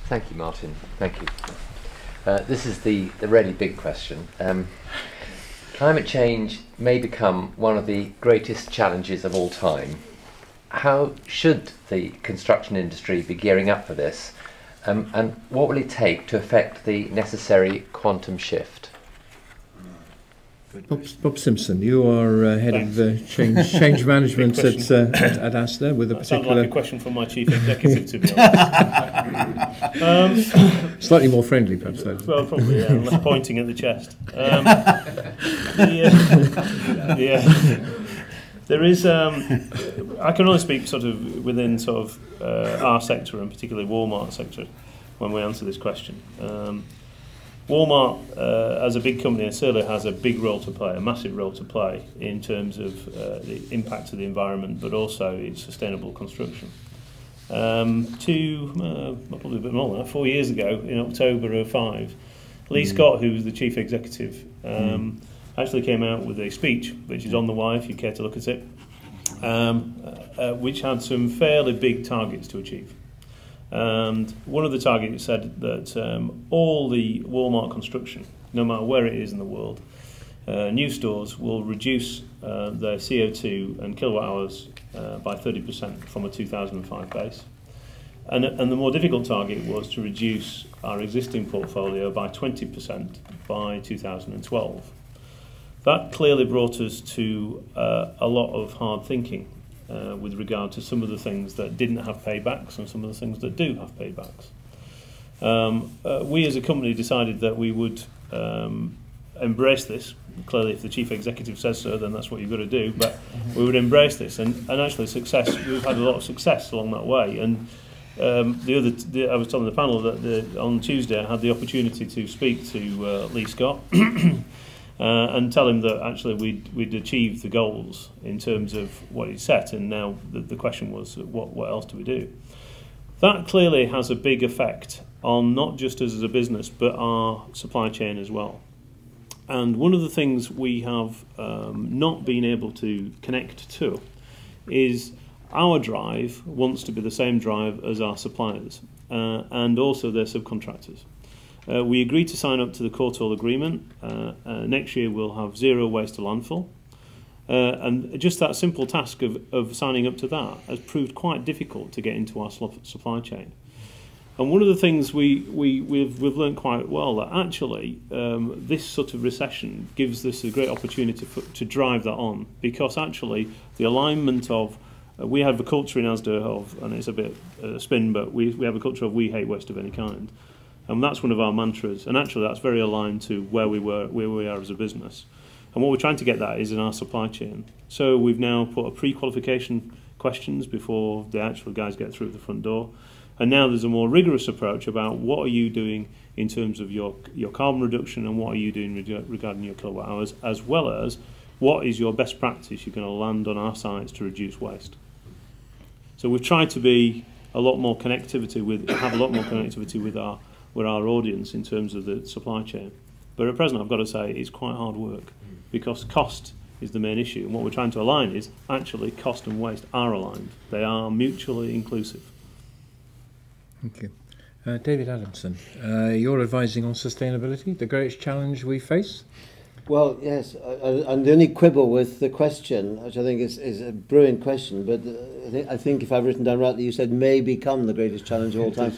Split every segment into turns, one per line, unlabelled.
Thank you, Martin. Thank you. This is the really big question. Climate change may become one of the greatest challenges of all time. How should the construction industry be gearing up for this? And what will it take to effect the necessary quantum shift?
Bob Simpson, you are head of change management at Asda with a particular...
Sounds like a question from my chief executive, to be honest.
Slightly more friendly, perhaps. Though.
Well, probably, yeah, unless pointing at the chest. There is. I can only speak sort of within sort of our sector, and particularly Walmart sector, when we answer this question. Walmart, as a big company, certainly has a big role to play, a massive role to play in terms of the impact of the environment, but also its sustainable construction. Probably a bit more than that, 4 years ago, in October of 2005, Lee Scott, who was the chief executive, actually came out with a speech, which is on the wire if you care to look at it, which had some fairly big targets to achieve. And one of the targets said that all the Walmart construction, no matter where it is in the world, new stores will reduce their CO2 and kilowatt hours by 30% from a 2005 base. And the more difficult target was to reduce our existing portfolio by 20% by 2012. That clearly brought us to a lot of hard thinking with regard to some of the things that didn't have paybacks and some of the things that do have paybacks. We as a company decided that we would embrace this. Clearly, if the chief executive says so, then that's what you've got to do. But we would embrace this, and actually, we've had a lot of success along that way. And I was telling the panel that on Tuesday I had the opportunity to speak to Lee Scott and tell him that actually we'd achieved the goals in terms of what he'd set, and now the question was what else do we do? That clearly has a big effect on not just us as a business, but our supply chain as well. And one of the things we have not been able to connect to is our drive wants to be the same drive as our suppliers and also their subcontractors. We agreed to sign up to the Quattro agreement. Next year we'll have zero waste to landfill. And just that simple task of signing up to that has proved quite difficult to get into our supply chain. And one of the things we've learned quite well that actually this sort of recession gives us a great opportunity to drive that on, because actually the alignment of we have a culture in Asda of, and it's a bit spin, but we have a culture of we hate waste of any kind, and that's one of our mantras. And actually that's very aligned to where we are as a business. And what we're trying to get that is in our supply chain. So we've now put a pre-qualification questions before the actual guys get through the front door. And now there's a more rigorous approach about what are you doing in terms of your carbon reduction, and what are you doing regarding your kilowatt hours, as well as what is your best practice you're going to land on our sites to reduce waste. So we've tried to be a lot more connectivity with our audience in terms of the supply chain. But at present, I've got to say, it's quite hard work, because cost is the main issue. And what we're trying to align is actually cost and waste are aligned. They are mutually inclusive.
Thank you. David Adamson, you're advising on sustainability, the greatest challenge we face?
Well, yes, and the only quibble with the question, which I think is a brilliant question, but I think if I've written down rightly, you said may become the greatest challenge of all time.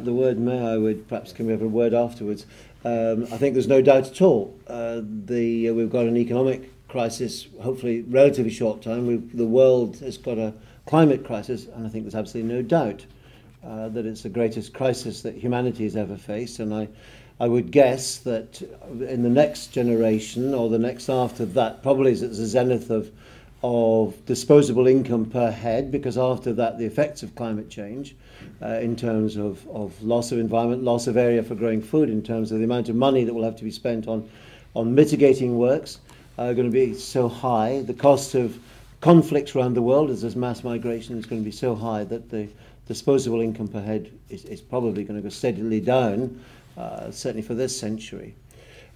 The word may, I would perhaps come up with a word afterwards. I think there's no doubt at all. We've got an economic crisis, hopefully relatively short time. The world has got a climate crisis, and I think there's absolutely no doubt that it's the greatest crisis that humanity has ever faced. And I would guess that in the next generation, or the next after that, probably is at the zenith of disposable income per head, because after that the effects of climate change in terms of loss of environment, loss of area for growing food, in terms of the amount of money that will have to be spent on mitigating works are going to be so high. The cost of conflicts around the world as there's mass migration is going to be so high that the disposable income per head is probably going to go steadily down, certainly for this century.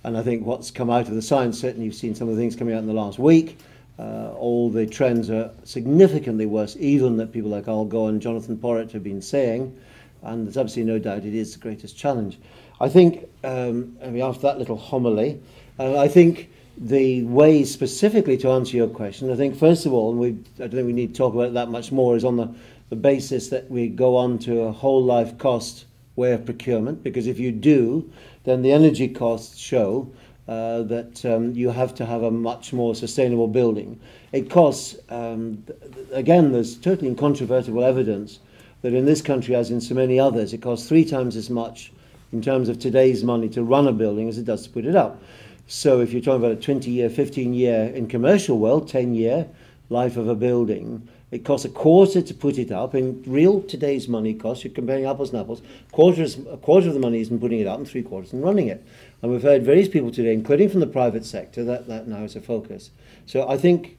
And I think what's come out of the science, certainly you've seen some of the things coming out in the last week, all the trends are significantly worse, even that people like Al Gore and Jonathan Porritt have been saying. and there's absolutely no doubt it is the greatest challenge. I think, after that little homily, I think the way specifically to answer your question, I think first of all, and I don't think we need to talk about it that much more, is on the basis that we go on to a whole life cost way of procurement, because if you do, then the energy costs show that you have to have a much more sustainable building. It costs, again, there's totally incontrovertible evidence that in this country, as in so many others, it costs 3 times as much in terms of today's money to run a building as it does to put it up. So if you're talking about a 20-year, 15-year, in commercial world, 10-year life of a building, it costs a quarter to put it up. In real today's money costs, you're comparing apples and apples, a quarter of the money is in putting it up and 3/4 in running it. And we've heard various people today, including from the private sector, that now is a focus. So I think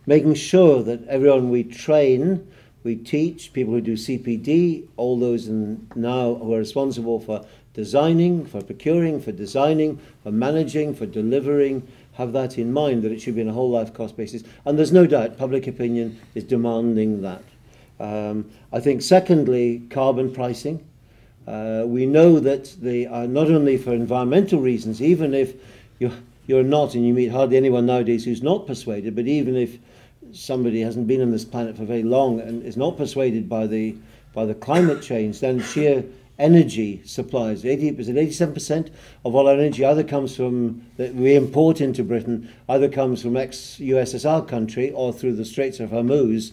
making sure that everyone we train, we teach, people who do CPD, all those now who are responsible for designing, for procuring, for designing, for managing, for delivering, have that in mind, that it should be on a whole life cost basis. And there's no doubt public opinion is demanding that. I think secondly, carbon pricing. We know that not only for environmental reasons, even if you're not, and you meet hardly anyone nowadays who's not persuaded, but even if somebody hasn't been on this planet for very long and is not persuaded by the climate change, then sheer energy supplies, 87% of all our energy either comes from, that we import into Britain, either comes from ex-USSR country or through the Straits of Hormuz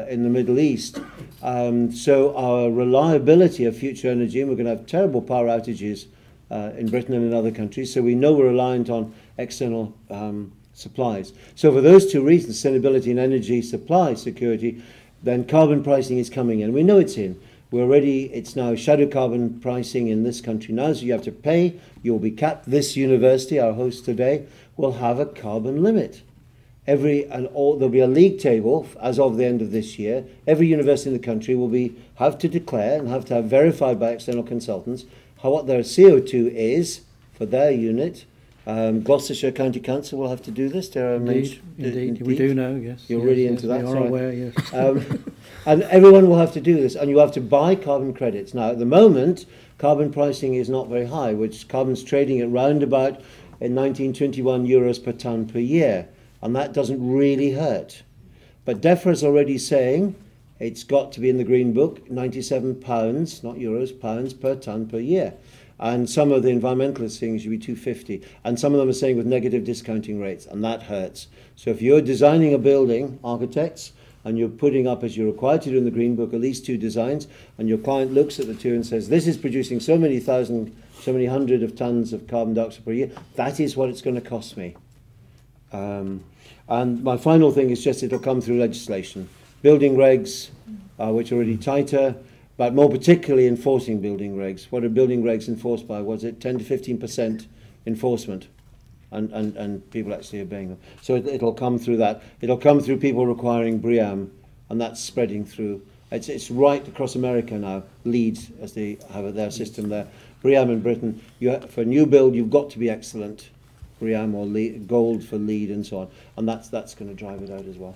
in the Middle East. So our reliability of future energy, and we're going to have terrible power outages in Britain and in other countries, so we know we're reliant on external supplies. So for those two reasons, sustainability and energy supply security, then carbon pricing is coming in. We know it's in. It's now shadow carbon pricing in this country now, so you have to pay, you'll be capped. This university, our host today, will have a carbon limit. There'll be a league table as of the end of this year. Every university in the country will have to declare and have to have verified by external consultants what their CO2 is for their unit. Gloucestershire County Council will have to do this.
Indeed. We do know, yes.
You're really into that.
We are aware, yes.
And everyone will have to do this, and you have to buy carbon credits. Now, at the moment, carbon pricing is not very high, which carbon's trading at round about €19-21 per tonne per year, and that doesn't really hurt. But DEFRA is already saying it's got to be in the Green Book, £97, not euros, pounds per tonne per year. And some of the environmentalist things should be 250, and some of them are saying with negative discounting rates, and that hurts. So if you're designing a building, architects, and you're putting up, as you're required to do in the Green Book, at least 2 designs, and your client looks at the 2 and says, this is producing so many hundred of tons of carbon dioxide per year, that is what it's going to cost me. And my final thing is just it'll come through legislation. Building regs, which are already tighter, but more particularly enforcing building regs. What are building regs enforced by? Was it 10 to 15% enforcement? And people actually obeying them. So it'll come through that. It'll come through people requiring BREEAM, and that's spreading through. It's right across America now, LEED, as they have their system there. BREEAM in Britain, for new build, you've got to be excellent. BREEAM or LEED, gold for LEED and so on. And that's going to drive it out as well.